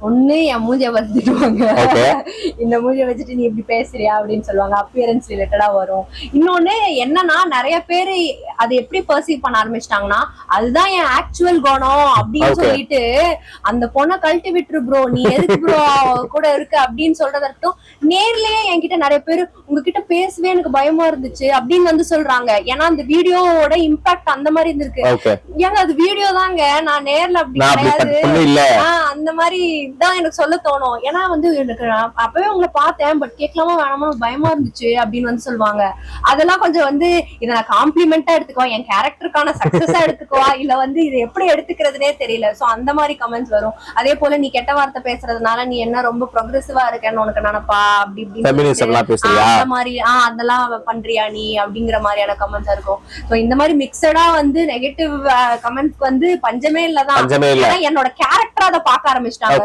ஒண்ணு என் மூஞ்சிய பார்த்துடுவாங்க, இந்த மூஞ்சிய வச்சுட்டு நீ இப்படி பேசுறியா அப்படின்னு சொல்லுவாங்க. அப்பியரன்ஸ் ரிலேட்டடா வரும். இன்னொன்னு என்னன்னா, நிறைய பேரு அதை எப்படி பர்சீவ் பண்ண ஆரம்பிச்சிட்டாங்கன்னா, அதுதான் என் ஆக்சுவல் குணம் அப்படின்னு சொல்லிட்டு அந்த பொண்ணை கழட்டி விட்டுரு ப்ரோ, நீ எதுக்கு ப்ரோ கூட இருக்க அப்படின்னு சொல்றதட்டும் நேர்லயே என்கிட்ட நிறைய பேரு உங்ககிட்ட பேசவே எனக்கு பயமா இருந்துச்சு அப்படின்னு வந்து சொல்றாங்க. ஏன்னா அந்த வீடியோவோட இம்பாக்ட் அந்த மாதிரி இருந்திருக்கு. ஏங்க அது வீடியோ தாங்க, நான் நேர்ல அப்படி கிடையாது. அந்த மாதிரி தான் எனக்கு சொல்ல தோணும். ஏன்னா வந்து எனக்கு அப்பவே உங்களை பார்த்தேன், பட் கேட்கலாமா வேணாமா பயமா இருந்துச்சு அப்படின்னு வந்து சொல்லுவாங்க. அதெல்லாம் கொஞ்சம் வந்து இதை நான் காம்ப்ளிமெண்டா எடுத்துக்குவா, என் கேரக்டருக்கான சக்சஸா எடுத்துக்குவா, இல்ல வந்து இதை எப்படி எடுத்துக்கிறதுனே தெரியல. சோ அந்த மாதிரி கமெண்ட்ஸ் வரும். அதே போல நீ கெட்ட வார்த்தை பேசுறதுனால நீ என்ன ரொம்ப ப்ரோக்ரெசிவா இருக்கேன்னு உனக்கு நினைப்பா அப்படி இப்படின்னு அந்த மாதிரி அதெல்லாம் பண்றியா நீ அப்படிங்கிற மாதிரியான கமெண்ட்ஸ் இருக்கும். சோ இந்த மாதிரி மிக்சடா வந்து நெகட்டிவ் கமெண்ட்ஸ் வந்து பஞ்சமே இல்லதான். என்னோட கேரக்டர் அதை பார்க்க ஆரம்பிச்சிட்டாங்க.